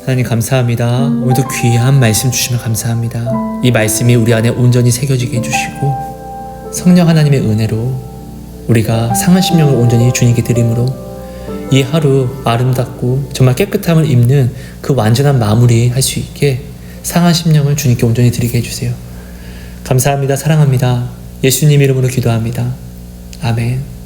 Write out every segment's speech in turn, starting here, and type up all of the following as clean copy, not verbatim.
하나님 감사합니다. 오늘도 귀한 말씀 주시면 감사합니다. 이 말씀이 우리 안에 온전히 새겨지게 해주시고 성령 하나님의 은혜로 우리가 상한 심령을 온전히 주님께 드림으로 이 하루 아름답고 정말 깨끗함을 입는 그 완전한 마무리 할 수 있게 상한 심령을 주님께 온전히 드리게 해주세요. 감사합니다. 사랑합니다. 예수님 이름으로 기도합니다. 아멘.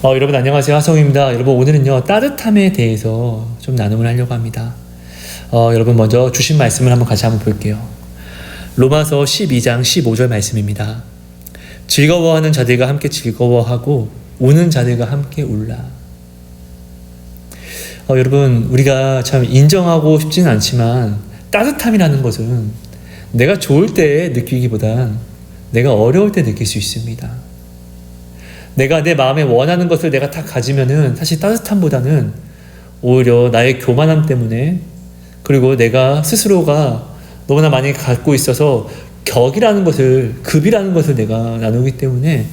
여러분 안녕하세요. 하성입니다. 여러분 오늘은요 따뜻함에 대해서 좀 나눔을 하려고 합니다. 여러분 먼저 주신 말씀을 같이 한번 볼게요. 로마서 12장 15절 말씀입니다. 즐거워하는 자들과 함께 즐거워하고 우는 자들과 함께 울라. 여러분 우리가 참 인정하고 싶지는 않지만 따뜻함이라는 것은 내가 좋을 때 느끼기보단 내가 어려울 때 느낄 수 있습니다. 내가 내 마음에 원하는 것을 내가 다 가지면은 사실 따뜻함보다는 오히려 나의 교만함 때문에 그리고 내가 스스로가 너무나 많이 갖고 있어서 격이라는 것을 급이라는 것을 내가 나누기 때문에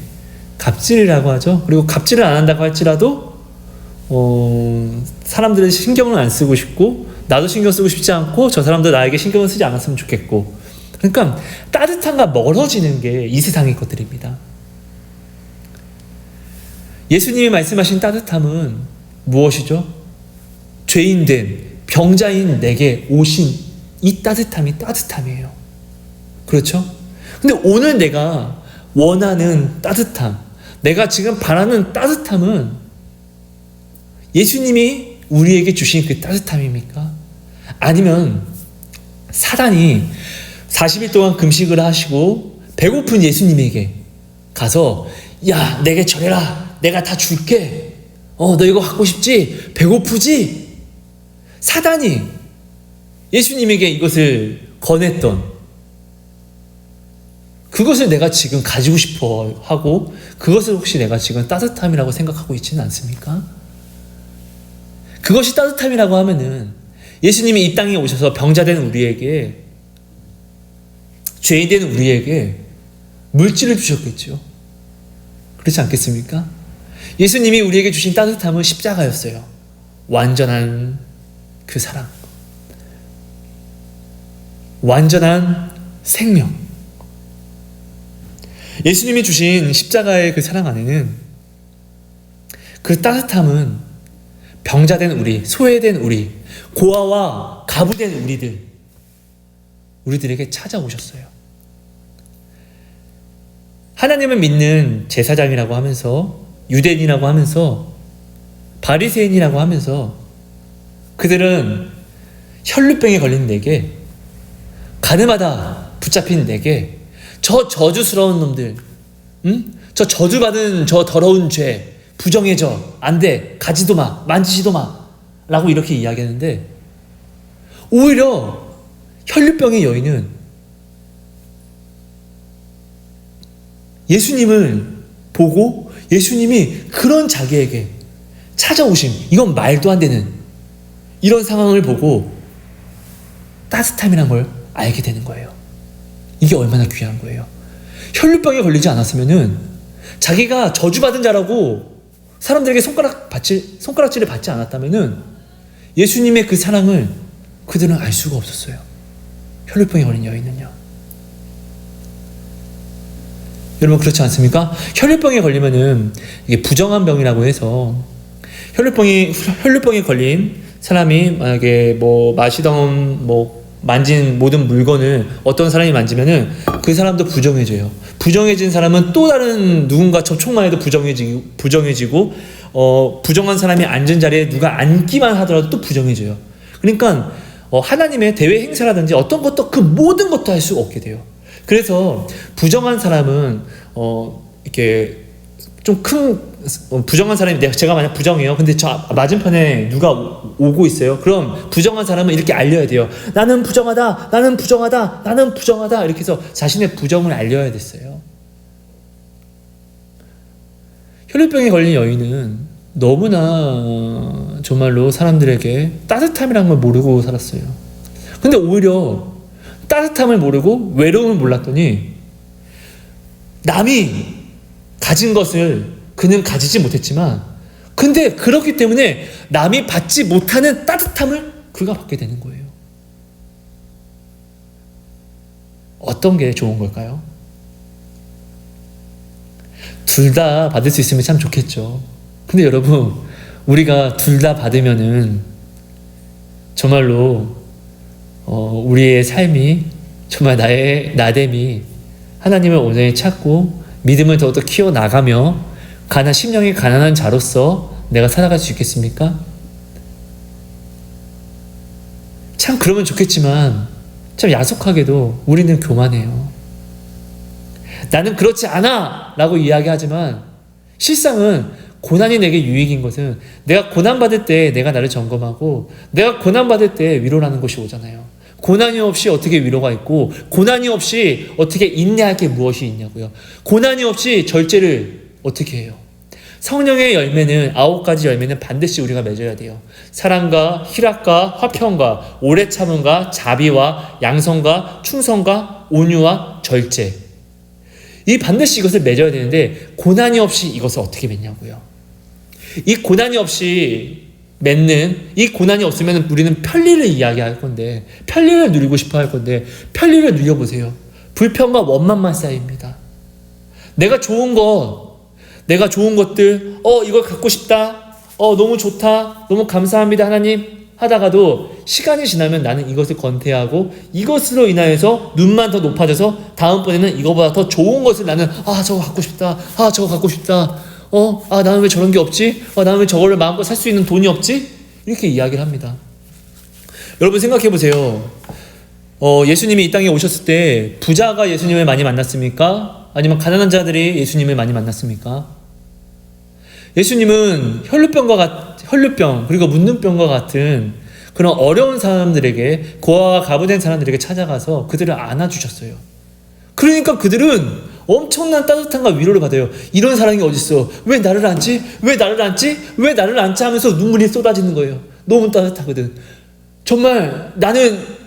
갑질이라고 하죠. 그리고 갑질을 안 한다고 할지라도 사람들은 신경을 안 쓰고 싶고 나도 신경 쓰고 싶지 않고 저 사람도 나에게 신경을 쓰지 않았으면 좋겠고 그러니까 따뜻함과 멀어지는 게 이 세상의 것들입니다. 예수님이 말씀하신 따뜻함은 무엇이죠? 죄인된 병자인 내게 오신 이 따뜻함이 따뜻함이에요. 그렇죠? 근데 오늘 내가 원하는 따뜻함, 내가 지금 바라는 따뜻함은 예수님이 우리에게 주신 그 따뜻함입니까? 아니면 사단이 40일 동안 금식을 하시고 배고픈 예수님에게 가서 야 내게 절해라 내가 다 줄게 너 이거 갖고 싶지? 배고프지? 사단이 예수님에게 이것을 권했던 그것을 내가 지금 가지고 싶어 하고 그것을 혹시 내가 지금 따뜻함이라고 생각하고 있지는 않습니까? 그것이 따뜻함이라고 하면은 예수님이 이 땅에 오셔서 병자된 우리에게 죄인된 우리에게 물질을 주셨겠죠. 그렇지 않겠습니까? 예수님이 우리에게 주신 따뜻함은 십자가였어요. 완전한 그 사랑, 완전한 생명. 예수님이 주신 십자가의 그 사랑 안에는 그 따뜻함은 병자된 우리, 소외된 우리, 고아와 가부된 우리들에게 찾아오셨어요. 하나님을 믿는 제사장이라고 하면서 유대인이라고 하면서 바리새인이라고 하면서 그들은 혈루병에 걸린 내게 가늠하다 붙잡힌 내게 저 저주스러운 놈들 저 저주받은 저 더러운 죄 부정해져 안돼 가지도 마 만지지도 마 라고 이렇게 이야기하는데 오히려 혈루병의 여인은 예수님을 보고 예수님이 그런 자기에게 찾아오심 이건 말도 안 되는 이런 상황을 보고 따뜻함이란 걸 알게 되는 거예요. 이게 얼마나 귀한 거예요. 혈루병에 걸리지 않았으면은 자기가 저주받은 자라고 사람들에게 손가락질을 받지 않았다면은 예수님의 그 사랑을 그들은 알 수가 없었어요. 혈루병에 걸린 여인은요. 여러분 그렇지 않습니까? 혈루병에 걸리면은 이게 부정한 병이라고 해서 혈루병에 걸린 사람이 만약에 마시던 만진 모든 물건을 어떤 사람이 만지면은 그 사람도 부정해져요. 부정해진 사람은 또 다른 누군가 접촉만 해도 부정해지고 부정한 사람이 앉은 자리에 누가 앉기만 하더라도 또 부정해져요. 그러니까 하나님의 대외 행사라든지 어떤 것도 그 모든 것도 할 수가 없게 돼요. 그래서 부정한 사람은 이렇게 좀 큰 부정한 사람이 제가 만약 부정해요. 근데 저 맞은편에 누가 오고 있어요. 그럼 부정한 사람은 이렇게 알려야 돼요. 나는 부정하다. 나는 부정하다. 나는 부정하다. 이렇게 해서 자신의 부정을 알려야 됐어요. 혈루병에 걸린 여인은 너무나 정말로 사람들에게 따뜻함이란 걸 모르고 살았어요. 근데 오히려 따뜻함을 모르고 외로움을 몰랐더니 남이 가진 것을 그는 가지지 못했지만 근데 그렇기 때문에 남이 받지 못하는 따뜻함을 그가 받게 되는 거예요. 어떤 게 좋은 걸까요? 둘 다 받을 수 있으면 참 좋겠죠. 근데 여러분, 우리가 둘 다 받으면은 정말로 우리의 삶이 정말 나의 나됨이 하나님을 온전히 찾고 믿음을 더욱더 키워나가며 심령이 가난한 자로서 내가 살아갈 수 있겠습니까? 참 그러면 좋겠지만 참 야속하게도 우리는 교만해요. 나는 그렇지 않아! 라고 이야기하지만 실상은 고난이 내게 유익인 것은 내가 고난받을 때 내가 나를 점검하고 내가 고난받을 때 위로라는 것이 오잖아요. 고난이 없이 어떻게 위로가 있고 고난이 없이 어떻게 인내할 게 무엇이 있냐고요. 고난이 없이 절제를 어떻게 해요? 성령의 열매는 9가지 열매는 반드시 우리가 맺어야 돼요. 사랑과 희락과 화평과 오래 참음과 자비와 양성과 충성과 온유와 절제. 이 반드시 이것을 맺어야 되는데 고난이 없이 이것을 어떻게 맺냐고요. 이 고난이 없이 맺는 이 고난이 없으면 우리는 편리를 이야기할 건데 편리를 누리고 싶어 할 건데 편리를 누려보세요. 불평과 원망만 쌓입니다. 내가 좋은 것들 이걸 갖고 싶다. 너무 좋다. 너무 감사합니다 하나님 하다가도 시간이 지나면 나는 이것을 권태하고 이것으로 인하여서 눈만 더 높아져서 다음번에는 이거보다 더 좋은 것을 나는 저거 갖고 싶다. 저거 갖고 싶다. 나는 왜 저런 게 없지? 나는 왜 저거를 마음껏 살 수 있는 돈이 없지? 이렇게 이야기를 합니다. 여러분 생각해 보세요. 예수님이 이 땅에 오셨을 때 부자가 예수님을 많이 만났습니까? 아니면 가난한 자들이 예수님을 많이 만났습니까? 예수님은 혈루병 그리고 문둥병과 같은 그런 어려운 사람들에게 고아와 가부된 사람들에게 찾아가서 그들을 안아주셨어요. 그러니까 그들은 엄청난 따뜻함과 위로를 받아요. 이런 사랑이 어딨어? 왜 나를 안지? 왜 나를 안지? 왜 나를 안지? 하면서 눈물이 쏟아지는 거예요. 너무 따뜻하거든. 정말 나는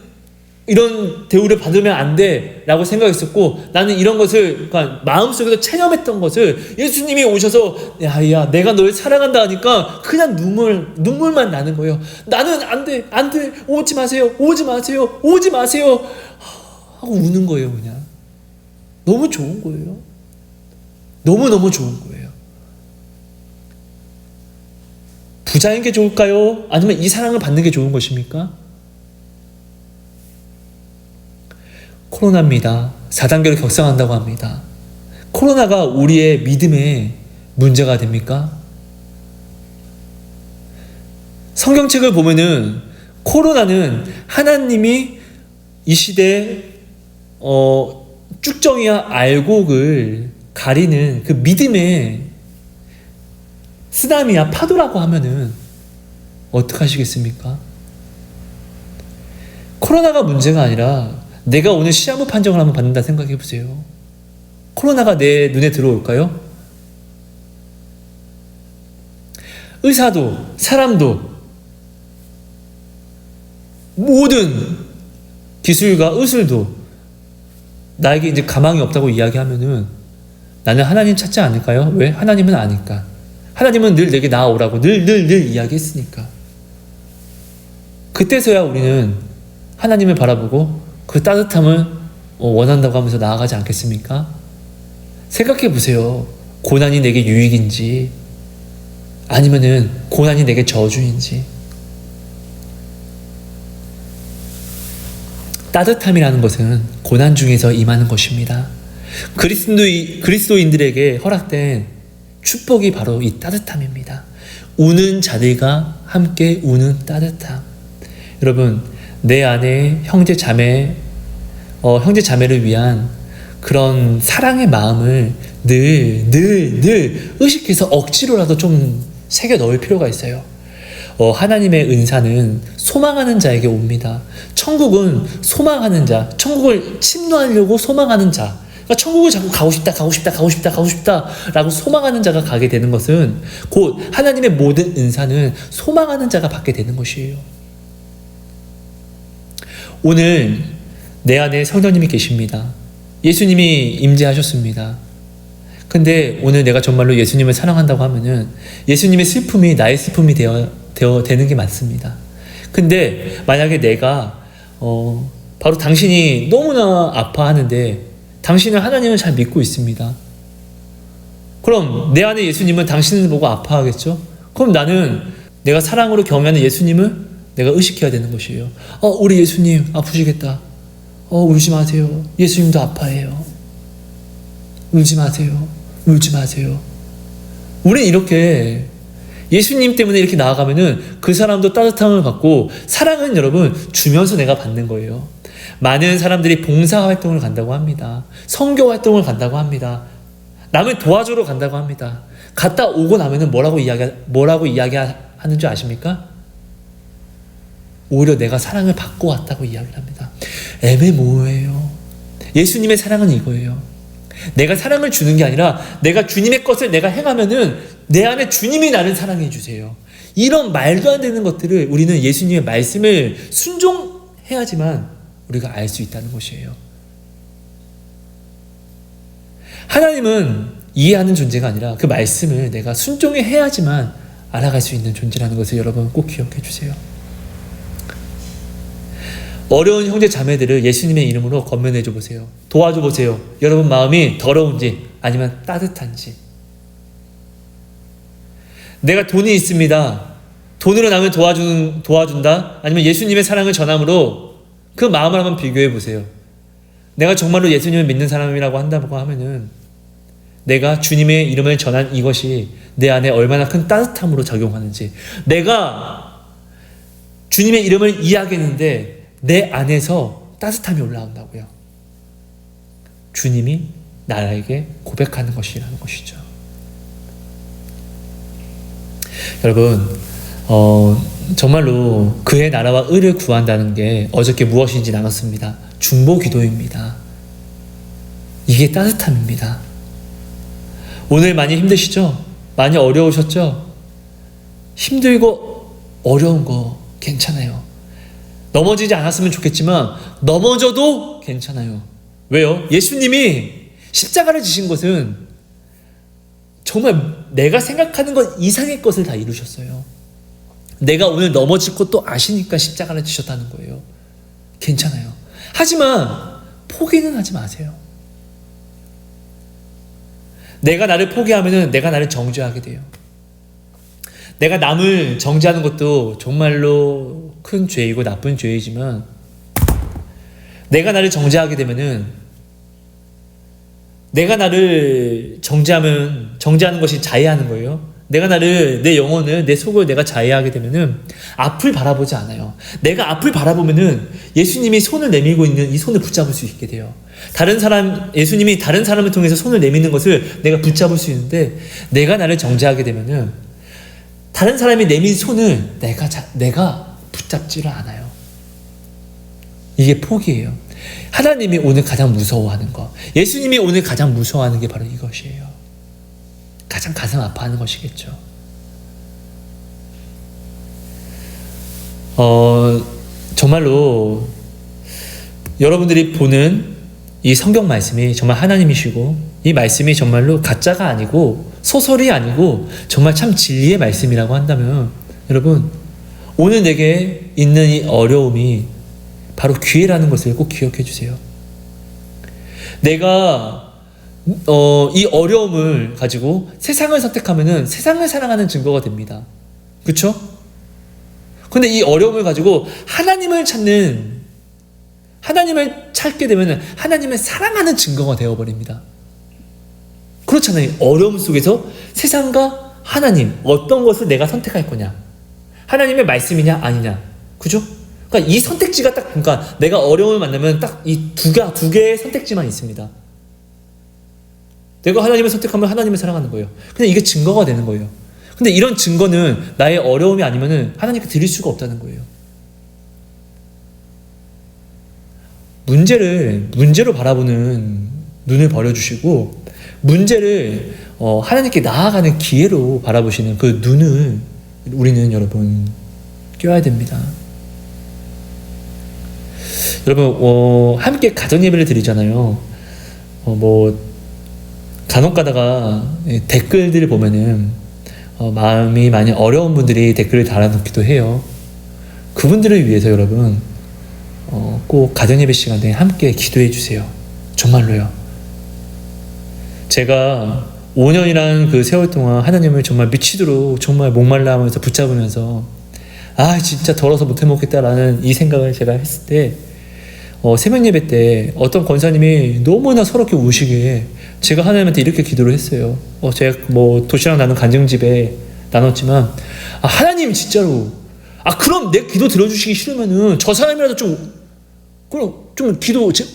이런 대우를 받으면 안 돼 라고 생각했었고 나는 이런 것을 그러니까 마음속에서 체념했던 것을 예수님이 오셔서 야 내가 널 사랑한다 하니까 그냥 눈물만 나는 거예요. 나는 안 돼 오지 마세요 하고 우는 거예요. 그냥 너무 좋은 거예요. 너무너무 좋은 거예요. 부자인 게 좋을까요? 아니면 이 사랑을 받는 게 좋은 것입니까? 코로나입니다. 4단계로 격상한다고 합니다. 코로나가 우리의 믿음에 문제가 됩니까? 성경책을 보면은 코로나는 하나님이 이 시대에 쭉정이와 알곡을 가리는 그 믿음의 쓰나미와 파도라고 하면은 어떡하시겠습니까? 코로나가 문제가 아니라 내가 오늘 시한부 판정을 한번 받는다 생각해 보세요. 코로나가 내 눈에 들어올까요? 의사도 사람도 모든 기술과 의술도 나에게 이제 가망이 없다고 이야기하면은 나는 하나님 찾지 않을까요? 왜? 하나님은 아니까. 하나님은 늘 내게 나아오라고 늘 이야기했으니까. 그때서야 우리는 하나님을 바라보고 그 따뜻함을 원한다고 하면서 나아가지 않겠습니까? 생각해 보세요. 고난이 내게 유익인지 아니면은 고난이 내게 저주인지. 따뜻함이라는 것은 고난 중에서 임하는 것입니다. 그리스도인들에게 허락된 축복이 바로 이 따뜻함입니다. 우는 자들과 함께 우는 따뜻함. 여러분, 내 안에 형제 자매를 위한 그런 사랑의 마음을 늘 의식해서 억지로라도 좀 새겨 넣을 필요가 있어요. 하나님의 은사는 소망하는 자에게 옵니다. 천국은 소망하는 자, 천국을 침노하려고 소망하는 자, 그러니까 천국을 자꾸 가고 싶다 라고 소망하는 자가 가게 되는 것은 곧 하나님의 모든 은사는 소망하는 자가 받게 되는 것이에요. 오늘 내 안에 성령님이 계십니다. 예수님이 임재하셨습니다. 근데 오늘 내가 정말로 예수님을 사랑한다고 하면은 예수님의 슬픔이 나의 슬픔이 되는 게 맞습니다. 근데 만약에 내가 바로 당신이 너무나 아파하는데 당신은 하나님을 잘 믿고 있습니다. 그럼 내 안에 예수님은 당신을 보고 아파하겠죠? 그럼 나는 내가 사랑으로 경외하는 예수님을 내가 의식해야 되는 것이에요. 우리 예수님 아프시겠다. 울지 마세요. 예수님도 아파해요. 울지 마세요. 울지 마세요. 우린 이렇게 예수님 때문에 이렇게 나아가면은 그 사람도 따뜻함을 받고, 사랑은 여러분 주면서 내가 받는 거예요. 많은 사람들이 봉사활동을 간다고 합니다. 선교 활동을 간다고 합니다. 남을 도와주러 간다고 합니다. 갔다 오고 나면은 뭐라고 이야기하는 줄 아십니까? 오히려 내가 사랑을 받고 왔다고 이야기를 합니다. 애매모호해요. 예수님의 사랑은 이거예요. 내가 사랑을 주는 게 아니라 내가 주님의 것을 내가 행하면은 내 안에 주님이 나를 사랑해 주세요. 이런 말도 안 되는 것들을 우리는 예수님의 말씀을 순종해야지만 우리가 알 수 있다는 것이에요. 하나님은 이해하는 존재가 아니라 그 말씀을 내가 순종해야지만 알아갈 수 있는 존재라는 것을 여러분 꼭 기억해 주세요. 어려운 형제 자매들을 예수님의 이름으로 건면해 줘 보세요. 도와줘 보세요. 여러분 마음이 더러운지 아니면 따뜻한지. 내가 돈이 있습니다. 돈으로 남을 도와준다? 아니면 예수님의 사랑을 전함으로 그 마음을 한번 비교해 보세요. 내가 정말로 예수님을 믿는 사람이라고 한다고 하면은 내가 주님의 이름을 전한 이것이 내 안에 얼마나 큰 따뜻함으로 작용하는지, 내가 주님의 이름을 이야기했는데 내 안에서 따뜻함이 올라온다고요. 주님이 나에게 고백하는 것이라는 것이죠. 여러분, 정말로 그의 나라와 의를 구한다는 게 어저께 무엇인지 나눴습니다. 중보 기도입니다. 이게 따뜻함입니다. 오늘 많이 힘드시죠? 많이 어려우셨죠? 힘들고 어려운 거 괜찮아요. 넘어지지 않았으면 좋겠지만 넘어져도 괜찮아요. 왜요? 예수님이 십자가를 지신 것은 정말 내가 생각하는 것 이상의 것을 다 이루셨어요. 내가 오늘 넘어질 것도 아시니까 십자가를 지셨다는 거예요. 괜찮아요. 하지만 포기는 하지 마세요. 내가 나를 포기하면은 내가 나를 정죄하게 돼요. 내가 남을 정죄하는 것도 정말로 큰 죄이고 나쁜 죄이지만, 내가 나를 정죄하게 되면은, 내가 나를 정죄하는 것이 자해하는 거예요. 내가 내 영혼을, 내 속을 내가 자해하게 되면은 앞을 바라보지 않아요. 내가 앞을 바라보면은 예수님이 손을 내밀고 있는 이 손을 붙잡을 수 있게 돼요. 예수님이 다른 사람을 통해서 손을 내미는 것을 내가 붙잡을 수 있는데, 내가 나를 정죄하게 되면은 다른 사람이 내민 손을 내가 붙잡지를 않아요. 이게 포기예요. 하나님이 오늘 가장 무서워하는 것, 예수님이 오늘 가장 무서워하는 게 바로 이것이에요. 가장 가슴 아파하는 것이겠죠. 정말로 여러분들이 보는 이 성경 말씀이 정말 하나님이시고, 이 말씀이 정말로 가짜가 아니고 소설이 아니고 정말 참 진리의 말씀이라고 한다면, 여러분 오늘 내게 있는 이 어려움이 바로 기회라는 것을 꼭 기억해 주세요. 내가 이 어려움을 가지고 세상을 선택하면은 세상을 사랑하는 증거가 됩니다. 그렇죠? 근데 이 어려움을 가지고 하나님을 찾게 되면은 하나님을 사랑하는 증거가 되어버립니다. 그렇잖아요. 어려움 속에서 세상과 하나님, 어떤 것을 내가 선택할 거냐, 하나님의 말씀이냐 아니냐, 그죠? 그러니까 이 선택지가 딱, 그러니까 내가 어려움을 만나면 딱 이 두 개의 선택지만 있습니다. 내가 하나님을 선택하면 하나님을 사랑하는 거예요. 근데 이게 증거가 되는 거예요. 근데 이런 증거는 나의 어려움이 아니면은 하나님께 드릴 수가 없다는 거예요. 문제로 바라보는 눈을 버려주시고, 문제를 하나님께 나아가는 기회로 바라보시는 그 눈을 우리는 여러분 껴야 됩니다. 여러분 함께 가정 예배를 드리잖아요. 간혹 가다가 댓글들을 보면은 마음이 많이 어려운 분들이 댓글을 달아놓기도 해요. 그분들을 위해서 여러분 꼭 가정예배 시간에 함께 기도해 주세요. 정말로요. 제가 5년이라는 그 세월 동안 하나님을 정말 미치도록 정말 목말라 하면서 붙잡으면서 진짜 더러서 못해 먹겠다라는 이 생각을 제가 했을 때 새벽 예배 때 어떤 권사님이 너무나 서럽게 우시기에 제가 하나님한테 이렇게 기도를 했어요. 제가 도시락 나눈 간증집에 나눴지만 하나님 진짜로 그럼 내 기도 들어주시기 싫으면은 저 사람이라도 좀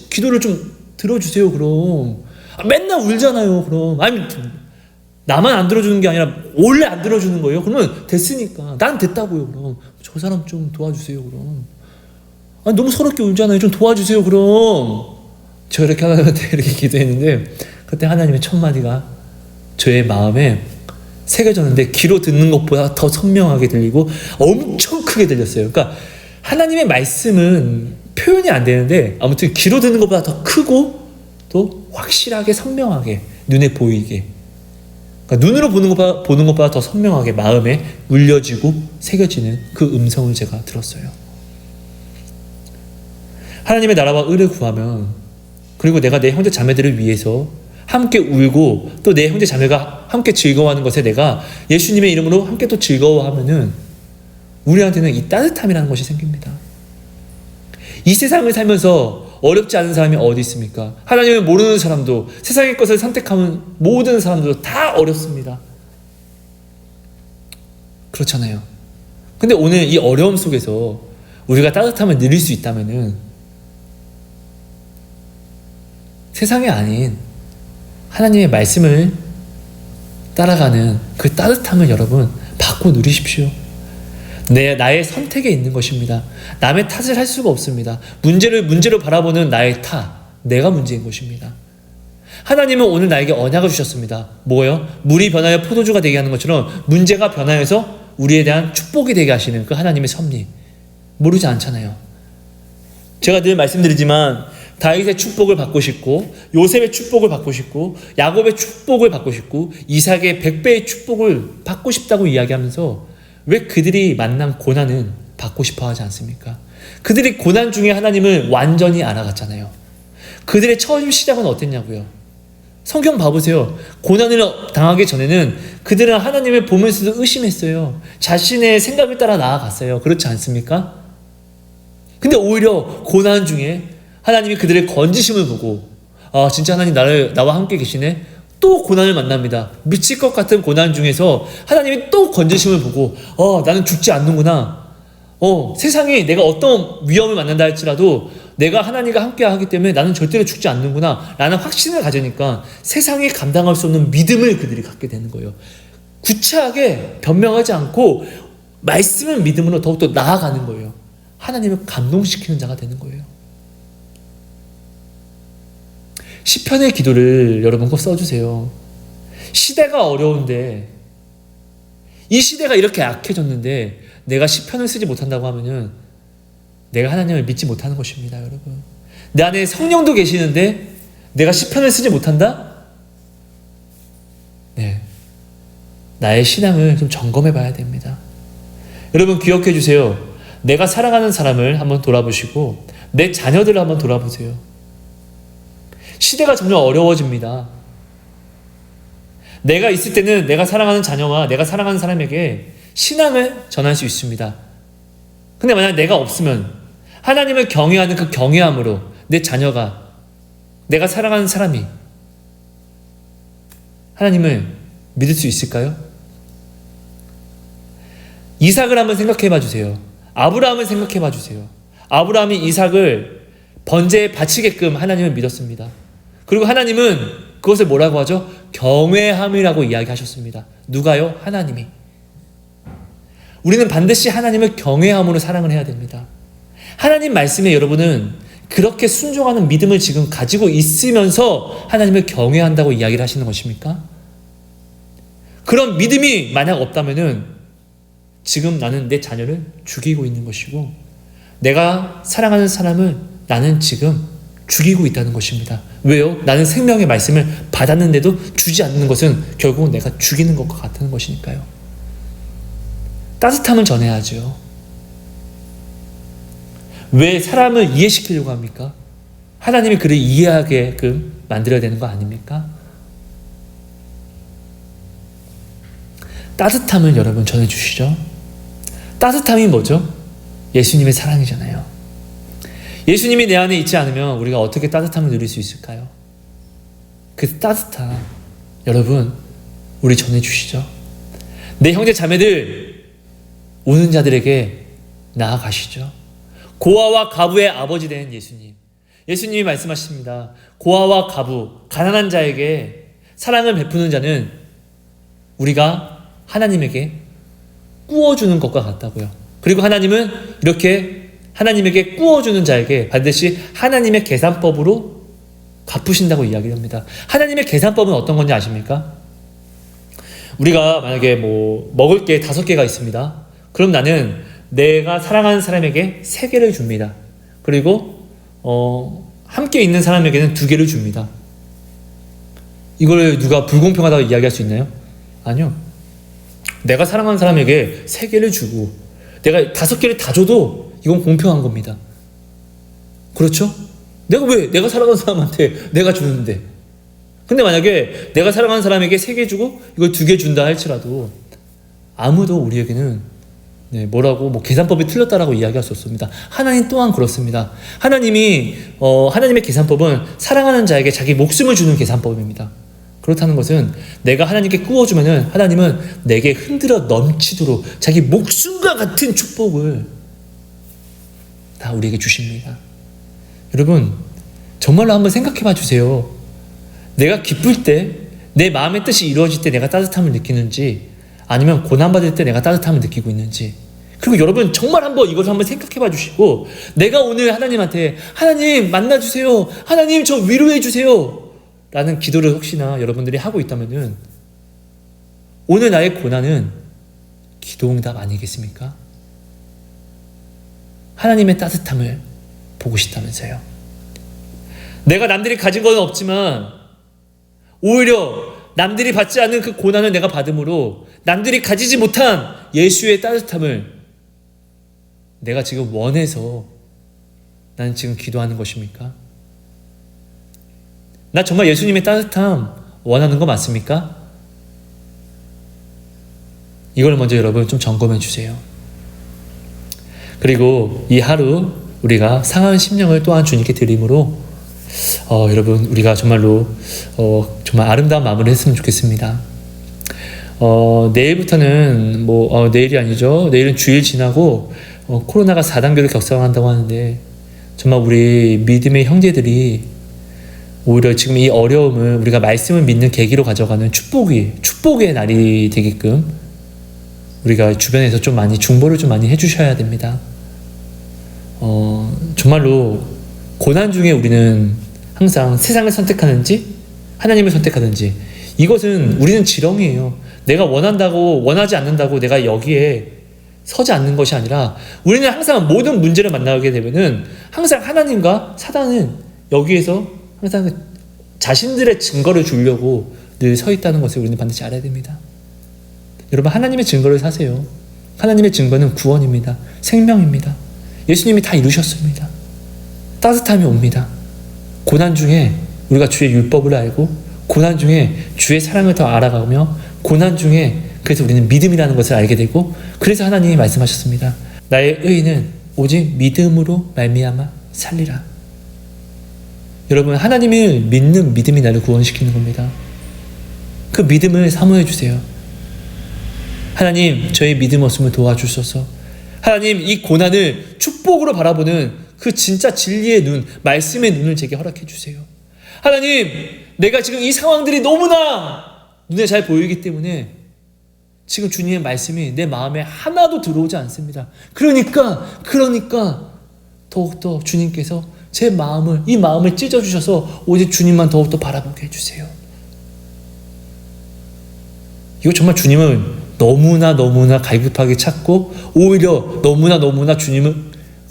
기도를 좀 들어주세요. 그럼 맨날 울잖아요. 그럼 아니 나만 안 들어주는 게 아니라 원래 안 들어주는 거예요. 그러면 됐으니까 난 됐다고요. 그럼 저 사람 좀 도와주세요. 그럼 너무 서럽게 울잖아요. 좀 도와주세요. 그럼 저 이렇게 하나님한테 이렇게 기도했는데 그때 하나님의 첫 마디가 저의 마음에 새겨졌는데 귀로 듣는 것보다 더 선명하게 들리고 엄청 크게 들렸어요. 그러니까 하나님의 말씀은 표현이 안 되는데 아무튼 귀로 듣는 것보다 더 크고 또 확실하게 선명하게 눈에 보이게, 그러니까 눈으로 보는 것보다 더 선명하게 마음에 울려지고 새겨지는 그 음성을 제가 들었어요. 하나님의 나라와 의를 구하면, 그리고 내가 내 형제 자매들을 위해서 함께 울고 또 내 형제 자매가 함께 즐거워하는 것에 내가 예수님의 이름으로 함께 또 즐거워하면은 우리한테는 이 따뜻함이라는 것이 생깁니다. 이 세상을 살면서 어렵지 않은 사람이 어디 있습니까? 하나님을 모르는 사람도, 세상의 것을 선택하는 모든 사람들도 다 어렵습니다. 그렇잖아요. 근데 오늘 이 어려움 속에서 우리가 따뜻함을 누릴 수 있다면은 세상이 아닌 하나님의 말씀을 따라가는 그 따뜻함을 여러분 받고 누리십시오. 나의 선택에 있는 것입니다. 남의 탓을 할 수가 없습니다. 문제로 바라보는 나의 탓, 내가 문제인 것입니다. 하나님은 오늘 나에게 언약을 주셨습니다. 뭐예요? 물이 변하여 포도주가 되게 하는 것처럼 문제가 변하여서 우리에 대한 축복이 되게 하시는 그 하나님의 섭리, 모르지 않잖아요. 제가 늘 말씀드리지만 다윗의 축복을 받고 싶고, 요셉의 축복을 받고 싶고, 야곱의 축복을 받고 싶고, 이삭의 100배의 축복을 받고 싶다고 이야기하면서 왜 그들이 만난 고난은 받고 싶어 하지 않습니까? 그들이 고난 중에 하나님을 완전히 알아갔잖아요. 그들의 처음 시작은 어땠냐고요? 성경 봐보세요. 고난을 당하기 전에는 그들은 하나님을 보면서도 의심했어요. 자신의 생각을 따라 나아갔어요. 그렇지 않습니까? 근데 오히려 고난 중에 하나님이 그들의 건지심을 보고 진짜 하나님 나와 함께 계시네? 또 고난을 만납니다. 미칠 것 같은 고난 중에서 하나님이 또 건지심을 보고 나는 죽지 않는구나. 세상에 내가 어떤 위험을 만난다 할지라도 내가 하나님과 함께 하기 때문에 나는 절대로 죽지 않는구나 라는 확신을 가지니까 세상에 감당할 수 없는 믿음을 그들이 갖게 되는 거예요. 구차하게 변명하지 않고 말씀을 믿음으로 더욱더 나아가는 거예요. 하나님을 감동시키는 자가 되는 거예요. 시편의 기도를 여러분 꼭 써주세요. 시대가 어려운데, 이 시대가 이렇게 약해졌는데 내가 시편을 쓰지 못한다고 하면은 내가 하나님을 믿지 못하는 것입니다. 여러분, 내 안에 성령도 계시는데 내가 시편을 쓰지 못한다? 네, 나의 신앙을 좀 점검해 봐야 됩니다. 여러분 기억해 주세요. 내가 사랑하는 사람을 한번 돌아보시고 내 자녀들을 한번 돌아보세요. 시대가 점점 어려워집니다. 내가 있을 때는 내가 사랑하는 자녀와 내가 사랑하는 사람에게 신앙을 전할 수 있습니다. 근데 만약 내가 없으면 하나님을 경외하는 그 경외함으로 내 자녀가, 내가 사랑하는 사람이 하나님을 믿을 수 있을까요? 이삭을 한번 생각해 봐 주세요. 아브라함을 생각해 봐 주세요. 아브라함이 이삭을 번제에 바치게끔 하나님을 믿었습니다. 그리고 하나님은 그것을 뭐라고 하죠? 경외함이라고 이야기하셨습니다. 누가요? 하나님이. 우리는 반드시 하나님을 경외함으로 사랑을 해야 됩니다. 하나님 말씀에 여러분은 그렇게 순종하는 믿음을 지금 가지고 있으면서 하나님을 경외한다고 이야기를 하시는 것입니까? 그런 믿음이 만약 없다면은 지금 나는 내 자녀를 죽이고 있는 것이고, 내가 사랑하는 사람을 나는 지금 죽이고 있다는 것입니다. 왜요? 나는 생명의 말씀을 받았는데도 주지 않는 것은 결국 내가 죽이는 것과 같은 것이니까요. 따뜻함을 전해야죠. 왜 사람을 이해시키려고 합니까? 하나님이 그를 이해하게끔 만들어야 되는 거 아닙니까? 따뜻함을 여러분 전해주시죠. 따뜻함이 뭐죠? 예수님의 사랑이잖아요. 예수님이 내 안에 있지 않으면 우리가 어떻게 따뜻함을 누릴 수 있을까요? 그 따뜻함 여러분 우리 전해주시죠. 내 형제 자매들 우는 자들에게 나아가시죠. 고아와 가부의 아버지 된 예수님. 예수님이 말씀하십니다. 고아와 가부, 가난한 자에게 사랑을 베푸는 자는 우리가 하나님에게 꾸어주는 것과 같다고요. 그리고 하나님은 이렇게 하나님에게 꾸어주는 자에게 반드시 하나님의 계산법으로 갚으신다고 이야기합니다. 하나님의 계산법은 어떤 건지 아십니까? 우리가 만약에 먹을 게 5개가 있습니다. 그럼 나는 내가 사랑하는 사람에게 3개를 줍니다. 그리고 함께 있는 사람에게는 2개를 줍니다. 이걸 누가 불공평하다고 이야기할 수 있나요? 아니요. 내가 사랑하는 사람에게 3개를 주고 내가 5개를 다 줘도 이건 공평한 겁니다. 그렇죠? 내가 사랑하는 사람한테 내가 주는데. 근데 만약에 내가 사랑하는 사람에게 3개 주고 이걸 2개 준다 할지라도 아무도 우리에게는 뭐라고 계산법이 틀렸다라고 이야기할 수 없습니다. 하나님 또한 그렇습니다. 하나님의 계산법은 사랑하는 자에게 자기 목숨을 주는 계산법입니다. 그렇다는 것은 내가 하나님께 꾸어주면은 하나님은 내게 흔들어 넘치도록 자기 목숨과 같은 축복을 다 우리에게 주십니다. 여러분 정말로 한번 생각해 봐 주세요. 내가 기쁠 때 내 마음의 뜻이 이루어질 때 내가 따뜻함을 느끼는지 아니면 고난받을 때 내가 따뜻함을 느끼고 있는지. 그리고 여러분 정말 한번 이것을 한번 생각해 봐 주시고 내가 오늘 하나님한테 하나님 만나주세요. 하나님 저 위로해 주세요. 라는 기도를 혹시나 여러분들이 하고 있다면은 오늘 나의 고난은 기도응답 아니겠습니까? 하나님의 따뜻함을 보고 싶다면서요. 내가 남들이 가진 건 없지만 오히려 남들이 받지 않는 그 고난을 내가 받음으로 남들이 가지지 못한 예수의 따뜻함을 내가 지금 원해서 나는 지금 기도하는 것입니까? 나 정말 예수님의 따뜻함 원하는 거 맞습니까? 이걸 먼저 여러분 좀 점검해 주세요. 그리고 이 하루 우리가 상한 심령을 또한 주님께 드림으로 여러분 우리가 정말로 정말 아름다운 마무리를 했으면 좋겠습니다. 내일부터는 내일이 아니죠. 내일은 주일 지나고 코로나가 4단계를 격상한다고 하는데 정말 우리 믿음의 형제들이 오히려 지금 이 어려움을 우리가 말씀을 믿는 계기로 가져가는 축복의 날이 되게끔 우리가 주변에서 좀 많이 중보를 좀 많이 해주셔야 됩니다. 정말로 고난 중에 우리는 항상 세상을 선택하는지 하나님을 선택하는지 이것은 우리는 지렁이에요. 내가 원하지 않는다고 내가 여기에 서지 않는 것이 아니라 우리는 항상 모든 문제를 만나게 되면은 항상 하나님과 사단은 여기에서 항상 자신들의 증거를 주려고 늘 서 있다는 것을 우리는 반드시 알아야 됩니다. 여러분 하나님의 증거를 사세요. 하나님의 증거는 구원입니다. 생명입니다. 예수님이 다 이루셨습니다. 따뜻함이 옵니다. 고난 중에 우리가 주의 율법을 알고 고난 중에 주의 사랑을 더 알아가며 고난 중에 그래서 우리는 믿음이라는 것을 알게 되고 그래서 하나님이 말씀하셨습니다. 나의 의인은 오직 믿음으로 말미암아 살리라. 여러분 하나님을 믿는 믿음이 나를 구원시키는 겁니다. 그 믿음을 사모해 주세요. 하나님 저의 믿음 없음을 도와주소서. 하나님 이 고난을 축복으로 바라보는 그 진짜 진리의 눈, 말씀의 눈을 제게 허락해 주세요. 하나님 내가 지금 이 상황들이 너무나 눈에 잘 보이기 때문에 지금 주님의 말씀이 내 마음에 하나도 들어오지 않습니다. 그러니까 더욱더 주님께서 이 마음을 찢어주셔서 오직 주님만 더욱더 바라보게 해주세요. 이거 정말 주님을 너무나 갈급하게 찾고 오히려 너무나 주님을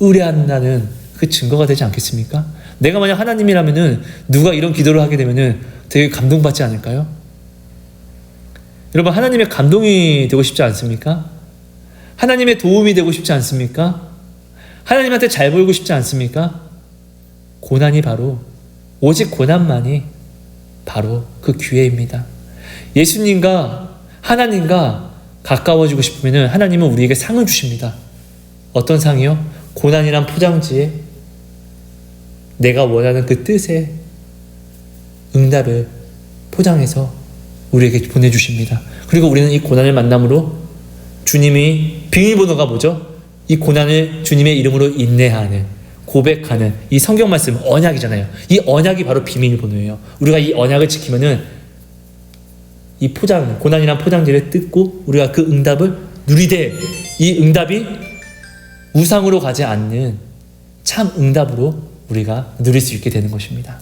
의뢰한다는 그 증거가 되지 않겠습니까? 내가 만약 하나님이라면은 누가 이런 기도를 하게 되면은 되게 감동받지 않을까요? 여러분, 하나님의 감동이 되고 싶지 않습니까? 하나님의 도움이 되고 싶지 않습니까? 하나님한테 잘 보이고 싶지 않습니까? 고난이 바로, 오직 고난만이 바로 그 기회입니다. 예수님과 하나님과 가까워지고 싶으면 하나님은 우리에게 상을 주십니다. 어떤 상이요? 고난이란 포장지에 내가 원하는 그 뜻의 응답을 포장해서 우리에게 보내주십니다. 그리고 우리는 이 고난을 만남으로 주님이 비밀번호가 뭐죠? 이 고난을 주님의 이름으로 인내하는, 고백하는 이 성경 말씀 언약이잖아요. 이 언약이 바로 비밀번호예요. 우리가 이 언약을 지키면은 이 포장, 고난이란 포장지를 뜯고 우리가 그 응답을 누리되 이 응답이 우상으로 가지 않는 참 응답으로 우리가 누릴 수 있게 되는 것입니다.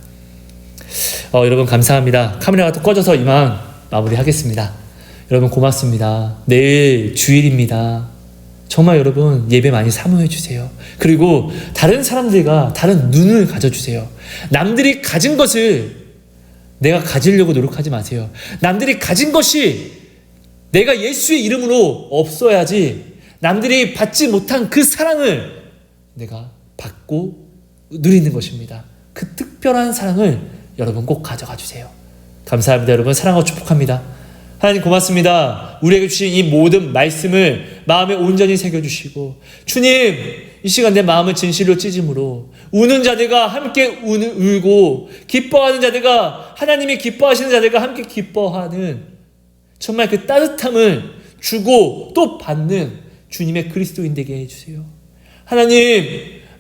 여러분 감사합니다. 카메라가 또 꺼져서 이만 마무리하겠습니다. 여러분 고맙습니다. 내일 주일입니다. 정말 여러분 예배 많이 사모해 주세요. 그리고 다른 사람들과 다른 눈을 가져주세요. 남들이 가진 것을 내가 가지려고 노력하지 마세요. 남들이 가진 것이 내가 예수의 이름으로 없어야지 남들이 받지 못한 그 사랑을 내가 받고 누리는 것입니다. 그 특별한 사랑을 여러분 꼭 가져가 주세요. 감사합니다. 여러분 사랑하고 축복합니다. 하나님 고맙습니다. 우리에게 주신 이 모든 말씀을 마음에 온전히 새겨주시고 주님 이 시간 내 마음을 진실로 찢음으로 우는 자들과 함께 울고 기뻐하는 자들과 하나님이 기뻐하시는 자들과 함께 기뻐하는 정말 그 따뜻함을 주고 또 받는 주님의 그리스도인 되게 해주세요. 하나님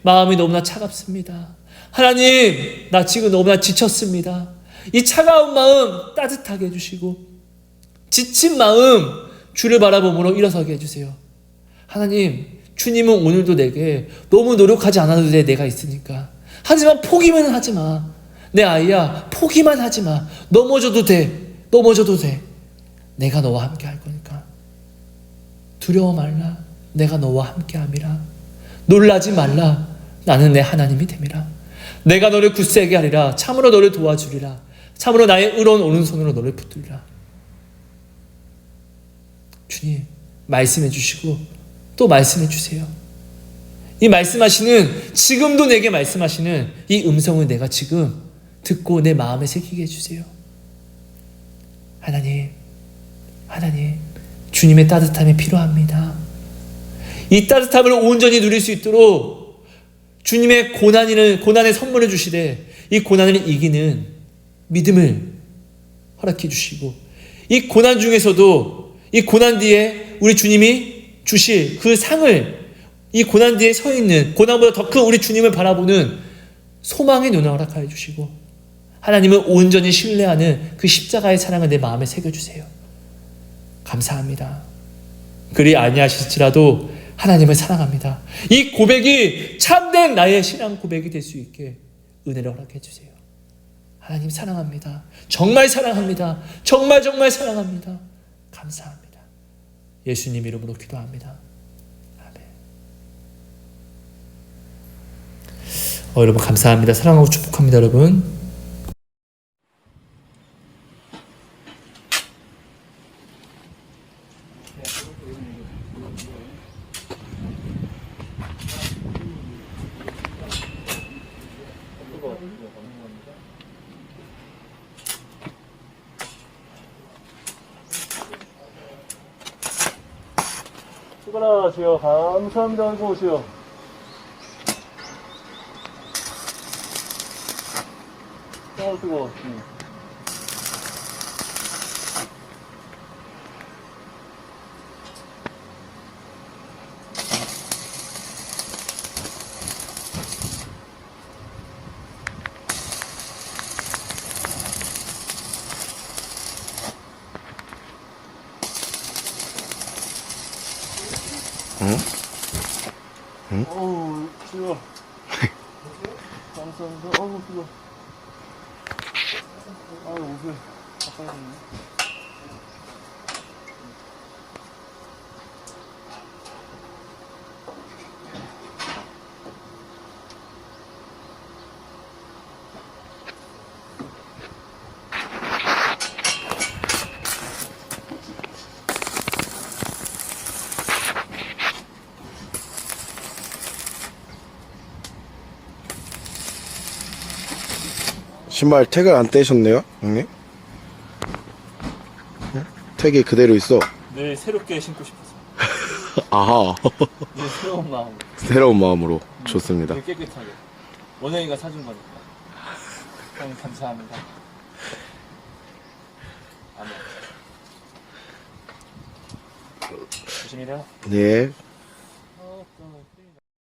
마음이 너무나 차갑습니다. 하나님 나 지금 너무나 지쳤습니다. 이 차가운 마음 따뜻하게 해주시고 지친 마음 주를 바라보므로 일어서게 해주세요. 하나님 주님은 오늘도 내게 너무 노력하지 않아도 돼. 내가 있으니까. 하지만 포기만 하지 마. 내 아이야 포기만 하지 마. 넘어져도 돼. 넘어져도 돼. 내가 너와 함께 할 거니까. 두려워 말라. 내가 너와 함께 함이라. 놀라지 말라. 나는 내 하나님이 됨이라. 내가 너를 굳세게 하리라. 참으로 너를 도와주리라. 참으로 나의 의로운 오른손으로 너를 붙들리라. 주님 말씀해 주시고 또 말씀해 주세요. 이 말씀하시는 지금도 내게 말씀하시는 이 음성을 내가 지금 듣고 내 마음에 새기게 해주세요. 하나님 주님의 따뜻함이 필요합니다. 이 따뜻함을 온전히 누릴 수 있도록 주님의 고난의 선물을 주시되 이 고난을 이기는 믿음을 허락해 주시고 이 고난 중에서도 이 고난 뒤에 우리 주님이 주실 그 상을 이 고난 뒤에 서 있는 고난보다 더 큰 우리 주님을 바라보는 소망의 눈을 허락하여 주시고 하나님을 온전히 신뢰하는 그 십자가의 사랑을 내 마음에 새겨주세요. 감사합니다. 그리 아니하실지라도 하나님을 사랑합니다. 이 고백이 참된 나의 신앙 고백이 될 수 있게 은혜를 허락해 주세요. 하나님 사랑합니다. 정말 사랑합니다. 정말 사랑합니다. 감사합니다. 예수님 이름으로 기도합니다. 아멘. 여러분 감사합니다. 사랑하고 축복합니다. 여러분. 수고하세요. 감사합니다. 아이고 오세요. 뜨거워. 어우, 뜨거워. 감사합니다. 어우, 뜨거워. 아유, 옷을 바꿔야 되네. 신발 태그 안 떼셨네요, 형님? 응? 태그 그대로 있어. 늘 새롭게 신고 싶어서. 아하. 늘 새로운 마음. 새로운 마음으로 좋습니다. 늘 깨끗하게. 원영이가 사준 거니까. 형 감사합니다. 아멘. 조심히 해요. 네.